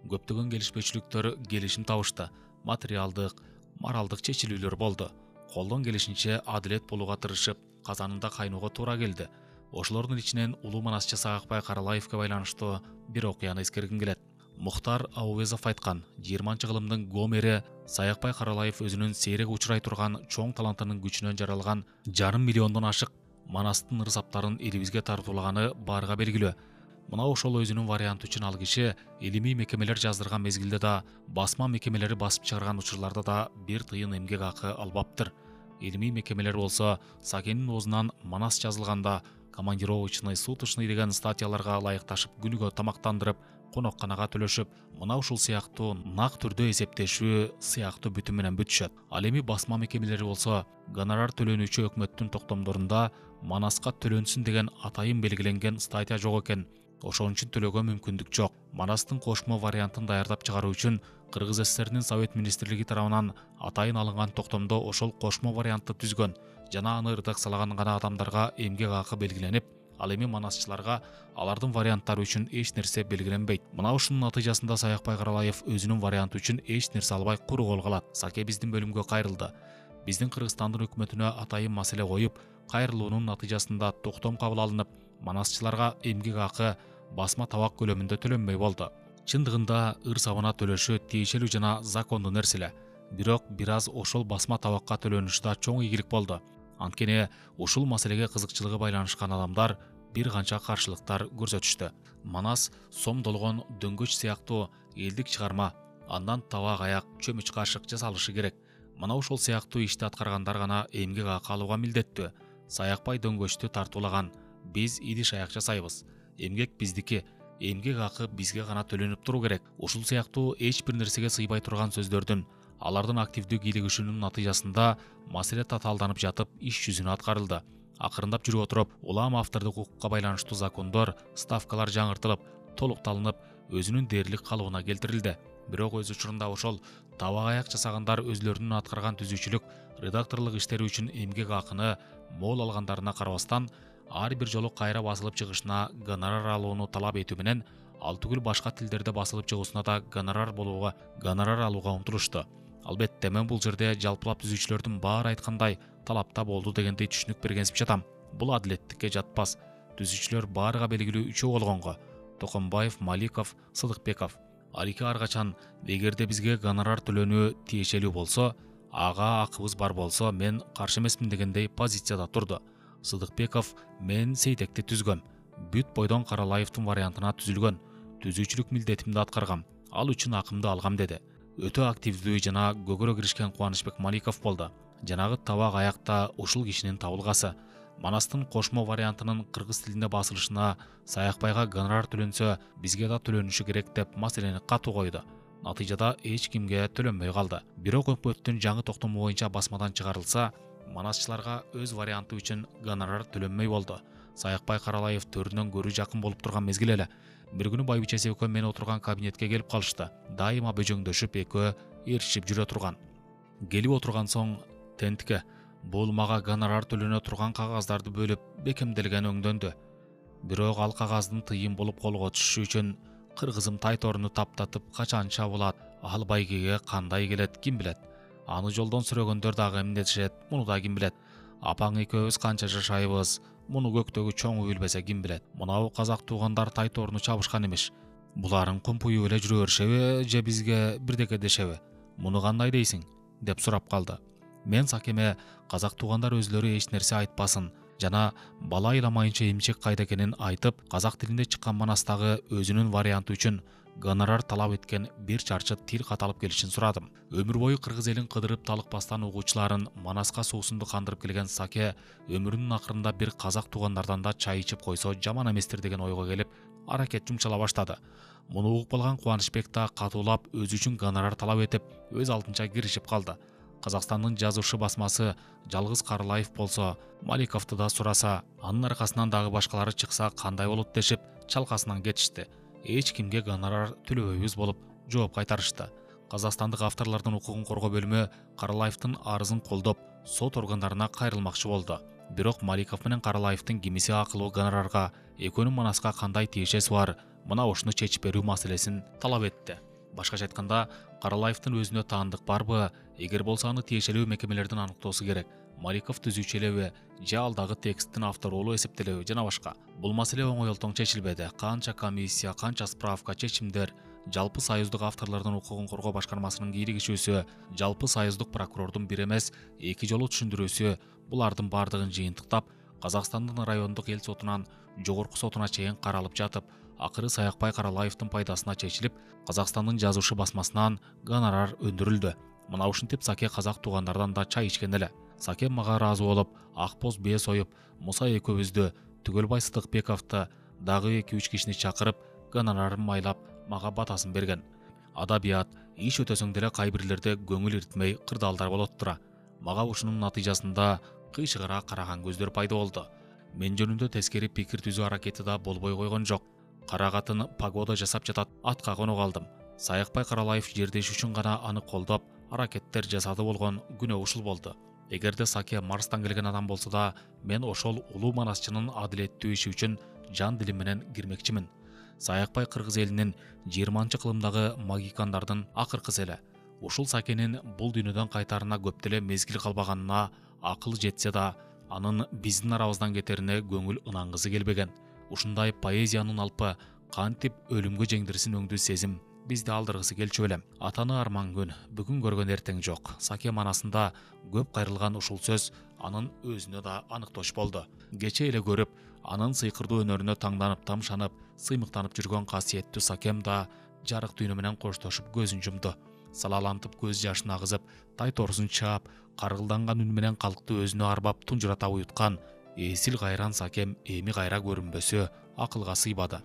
Көптөгөн келишпейчүлүктөр келишим табышты, материалдык, моралдык чечилүүлөр болду. Колдон келишинче адилет болууга тырышып, казанында кайноого туура келди. Ошолордун ичинен улуу манасчы Саакбай Каралаевге байланыштуу бир окуяны эскергим келет. Мухтар Ауезов айткан, 20-кылымдын Гомери Саакбай Каралаев өзүнүн сейрек учурай турган чоң талантынын күчүнөн жаралган 1,5 миллиондон ашык манастын ырсаптарын элибизге тартуулаганы баарга белгилүү. Мына ошол өзүнүн варианты үчүн ал киши илимий мекемелер жаздырган мезгилде да, басма мекемелери басып чыгарган учурларда да бир тыйын эмгек акы албаптыр. Илимий мекемелер болсо Сакенин оозунан манас жазылганда командировочный, суточный деген статьяларга ылайыкташып күнүгө тамактандырып, конокканага төлөшүп, мына ушул сыяктуу нак түрдө эсептешүү сыяктуу бүтүм менен бүтүшөт. Ал эми басма мекемелери болсо гонорар төлөнүүчү өкмөттүн токтомдорунда манаска төлөнсүн деген атайын белгиленген статья жок экен. Ошон үчүн төлөөгө мүмкүндүк жок. Манастын кошмо вариантын даярдап чыгаруу үчүн Кыргыз СССРдин Совет министрлиги тарабынан атайын алынган токтомдо ошол кошмо вариантты түзгөн жана аны редакциялаган гана адамдарга эмгек акы белгиленип, ал эми манасчыларга алардын варианттары үчүн эч нерсе белгиленбейт. Мына ушунун натыйжасында Саакбай Каралаев өзүнүн варианты үчүн эч нерсе албай куру кол калат. Саке биздин бөлүмгө кайрылды. Биздин Кыргызстандын өкмөтүнө атайын маселе коюп, кайрылуунун натыйжасында токтом кабыл алынып, манасчыларга эмгек акы басма табак көлөмүндө төлөнбөй болду. Чындыгында ыр сабына төлөшү тиешелүү жана закондуу нерселе. Бирок бир аз ошол басма табакка төлөнүшү да чоң ийгилик болду. Анткени ушул маселеге кызыкчылыгы байланышкан адамдар бир канча каршылыктар көрсөтүштү. Манас сом долгон дөңгөч сыяктуу элдик чыгарма, андан табак аяк, чөмүч кашык жасалышы керек. Мына ушул сыяктуу ишти аткаргандар гана эмгек акы алууга милдеттүү. Саакбай дөңгөчтү тартуулаган, биз идиш аяк жасайбыз. Эмгек биздики, эмгек акы бизге гана төлөнүп туру керек. Ушул сыяктуу эч бир нерсеге сыйбай турган сөздөрдүн, алардын активдүү кийлигишүүнүн натыйжасында маселе татаалданып жатып иш жүзүнө аткарылды. Акырындап жүрүп отуруп, улам автордук укукка байланыштуу закондор, ставкалар жаңыртылып, толукталынып, өзүнүн дээрлик калыбына келтирилди. Бирок өз учурунда ошол табак аяк жасагандар өзлөрүнүн аткарган түзүүчүлүк, редакторлук иштери үчүн эмгек акыны мол алгандарына карабастан, ар бир жолу кайра басылып чыгышына гонорар алууну талап этүү менен, ал түгүл башка тилдерде басылып чыгуусуна да гонорар алууга умтулушту. Албетте, мен бул жерде жалпылап түзүүчүлөрдүн баары айткандай талапта болду дегендей түшүнүк бергенсип жатам. Бул адилеттикке жатпас. Түзүүчүлөр баарыга белгилүү үчөө болгонго: Токомбаев, Маликов, Сыдыкбеков. Ар эки ар качан эгерде бизге гонорар төлөнүү тиешелүү болсо, ага акыбыз бар болсо, мен каршы эмесмин дегендей позицияда турду. Сыдыкбеков: мен Сейтекти түзгөм. Бүт бойдон Каралаевдин вариантына түзүлгөн. Түзүүчүлүк милдетимди аткаргам. Ал үчүн акымды алгам деди. Өтө активдүү жана көгөрө киришкен Кубанычбек Маликов болду. Жанагы табак аякта ушул кишинин табылгасы. Манастын кошмо вариантынын кыргыз тилинде басылышына Саакбайга гонорар төлөнсө, бизге да төлөнүшү керек деп маселени катуу койду. Натыйжада эч кимге төлөнбөй калды. Бирок өкмөттүн жаңы токтому боюнча басмадан чыгарылса, манасчыларга өз варианты үчүн гонорар төлөнмөй болду. Саакбай Каралаев төрүнөн көрүү жакын болуп турган мезгил эле. Бир күнү байбичеси экөө мен отурган кабинетке келип калышты. Дайыма бөжөңдөшүп экөө ээрчишип жүрө турган. Келип отурган соң тентке: бул мага гонорар төлөнө турган кагаздарды бөлүп бекемделген өңдөндү. Бирок ал кагаздын тыйын болуп колго түшүшү үчүн кыргызым тайторуну таптатып качанча булат, ал байгеге кандай келет ким билет. Аны жолдон сүрөгөндөр дагы эмнетишет, муну да ким билет. Апаң экөөбүз канча жашайбыз, муну көктөгү чоңу билбесе ким билет. Мынау казак туугандар тайторуну чабышкан эмиш. Буларын кумпуюп эле жүрө беришеби же бизге бирдеке дешеби? Муну кандай дейсиң? Деп сурап калды. Мен Сакеме казак туугандар өзлөрү эч нерсе айтпасын жана бала айламайынча эмчек кайда экенин айтып, казак тилинде чыккан манастагы өзүнүн варианты үчүн гонорар талап эткен бир чарчы тил кат алып келишин сурадым. Өмүр бою кыргыз элин кыдырып талыкпастан угуучуларын манаска суусунду кандырып келген Саке өмүрүнүн акырында бир казак туугандардан да чай ичип койсо жаман эместир деген ойго келип, аракет жумшала баштады. Муну угуп калган Кубанычбек да катуулап өзү үчүн гонорар талап этип, өз алдынча киришип калды. Казакстандын жазуучу басмасы жалгыз Каралаев болсо, Маликовду да сураса, анын аркасынан дагы башкалары чыкса кандай болот дешип, чалкасынан кетишти. Эч кимге гонорар төлөбөйбүз болуп жооп кайтарышты. Казакстандык авторлордун укугун коргоо бөлүмү Каралаевдин арызын колдоп, сот органдарына кайрылмакчы болду. Бирок Маликов менен Каралаевдин кимиси акылуу гонорарга, экөөнүн манаска кандай тиешеси бар, мына ушуну чечип берүү маселесин талап этти. Башкача айтканда, Каралаевдин өзүнө таандык барбы? Эгер болсо аны тиешелүү мекемелердин аныктоосу керек. Маликов түзүүчүлеби же алдагы тексттин автору болуп эсептелеби жана башка. Бул маселе оңой олтоң чечилбеди. Канча комиссия, канча справка, чечимдер Жалпы Союздук авторлордун укугун коргоо башкармасынын кийлигишүүсү, Жалпы Союздук прокурордун бир эмес, эки жолу түшүндүрүүсү булардын бардыгын жыйынтыктап, Казакстандын райондук эл сотунан жогорку сотуна чейин каралып жатып, акыры Саякбай Каралаевдин пайдасына чечилип, Казакстандын жазуучу басмасынан гонорар өндүрүлдү. Мына ушинтип Саке казак туугандардан да чай ичкен эле. Саке мага ыраазы болуп, Акбоз бие союп, Муса экөөбүздү, Түгөлбай Сыдыкбековду дагы 2-3 кишини чакырып, гонорарын майлап, мага батасын берген. Адабият, иш өтөсөң деле кай бирлерде көңүл иртмей кырдаалдар болот тура. Мага ушунун натыйжасында кыйшыгыра караган көздөр пайда болду. Мен жөнүндө тескери пикир түзүү аракети да болбой койгон жок. Карагатын погода жасап жатат, атка коно калдым. Саякбай Каралаев жердеш үчүн гана аны колдоп, аракеттер жасады болгон күнөө ушул болду. Эгерде Саке Марстан келген адам болсо да, мен ошол улуу манасчынын адилеттүү иши үчүн жан дилим менен кирмекчимин. Саякбай кыргыз элинин 20-кылымдагы магикандардын акыркысы эле. Ушул Сакенин бул дүйнөдөн кайтарына көп деле мезгил калбаганына акыл жетсе да, анын биздин арабыздан кетерине көңүл ынангысы келбеген. Ушундай поэзиянын алпы кантип өлүмгө жеңдирсин өңдүү сезим бизди алдыргысы келчү белем. Атаны арман күн, бүгүн көргөн эртең жок. Саке манасында көп кайрылган ушул сөз анын өзүнө да аныктош болду. Кече эле көрүп, анын сыйкырдуу өнөрүнө таңданып, тамшанып, сыймыктанып жүргөн касиеттүү Сакем да жарык дүйнө менен коштошуп көзүн жумду. Салалантып көз жашын агызып, тай торусун чаап, каргылданган үн менен калкты өзүнө арбап тунжурата уюткан эсил кайран Сакем эми кайра көрүнбөсө акылга сыйбады.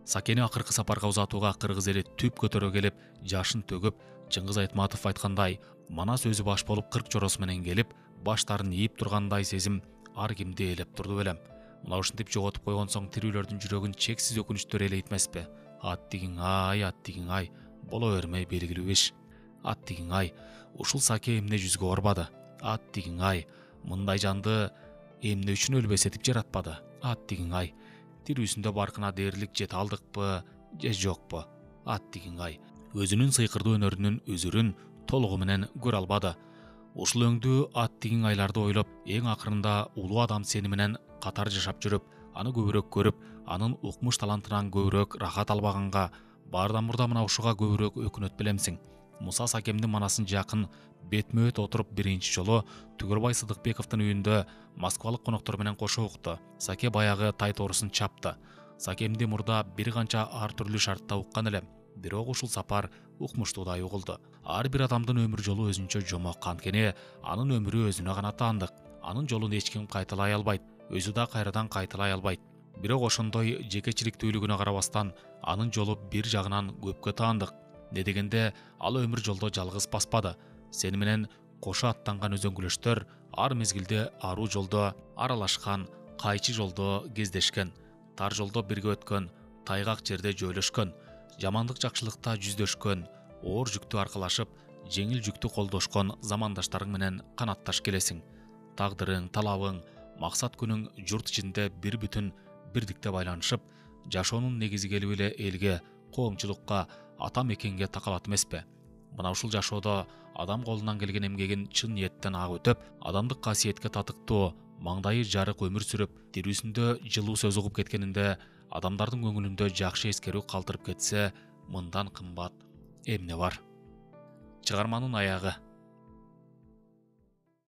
Сакени акыркы сапарга узатууга кыргыз эли түп көтөрө келип, жашын төгүп, Чыңгыз Айтматов айткандай, манас өзү баш болуп 40 жоросу менен келип, баштарын ийип тургандай сезим ар кимди ээлеп турду белем. Мына ушинтип жоготуп койгон соң тирүүлөрдүн жүрөгүн чексиз өкүнүчтөр элейтмеспи? Аттигиң ай, боло бермей белгилүү иш. Аттигиң ай, ушул Саке эмне жүзгө орбады? Аттигиң ай, мындай жанды эмне үчүн өлбөсетип жаратпады? Аттигиң ай, тирүүсүндө баркына дээрлик жете алдыкпы же жокпу? Аттигиң ай, өзүнүн сыйкырдуу өнөрүнүн үзүрүн толугу менен көрө албады. Ушул өңдүү аттигиң айларды ойлоп, эң акырында улуу адам сени менен катар жашап жүрүп, аны көбүрөөк көрүп, анын укмуш талантынан көбүрөөк рахат албаганга, баардан мурда мына ушуга көбүрөөк өкүнөт белемсиң. Муса Сакемдин манасын жакын бетме бет отуруп биринчи жолу Түгөлбай Сыдыкбековдун үйүндө москвалык коноктор менен кошо укту. Саке баягы тай торусун чапты. Сакемди мурда бир канча ар түрлүү шартта уккан элем. Бирок ушул сапар укмуштуудай угулду. Ар бир адамдын өмүр жолу өзүнчө жомок, анткени анын өмүрү өзүнө гана таандык. Анын жолун эч ким кайталай албайт, өзү да кайрадан кайталай албайт. Бирок ошондой жекечиликтүүлүгүнө карабастан, анын жолу бир жагынан көпкө таандык. Не дегенде, ал өмүр жолдо жалгыз баспады. Сени менен кошо аттанган өзөңгүлөштөр ар мезгилде аруу жолдо аралашкан, кайчы жолдо кездешкен, тар жолдо бирге өткөн, тайгак жерде жөйлөшкөн, жамандык жакшылыкта жүздөшкөн, оор жүктү аркалашып, жеңил жүктү колдошкон замандаштарың менен канатташ келесиң. Тагдырың, талабың, максат күнүң журт ичинде бир бүтүн бирдикте байланышып, жашоонун негизи келип эле элге, коомчулукка, ата мекенге такалат эмеспи? Мына ушул жашоодо адам колунан келген эмгегин чын ниеттен ак өтөп, адамдык касиетке татыктуу, маңдайы жарык өмүр сүрүп, тирүүсүндө жылуу сөз угуп кеткенинде, адамдардын көңүлүндө жакшы эскерүү калтырып кетсе, мындан кымбат эмне бар? Чыгарманын аягы.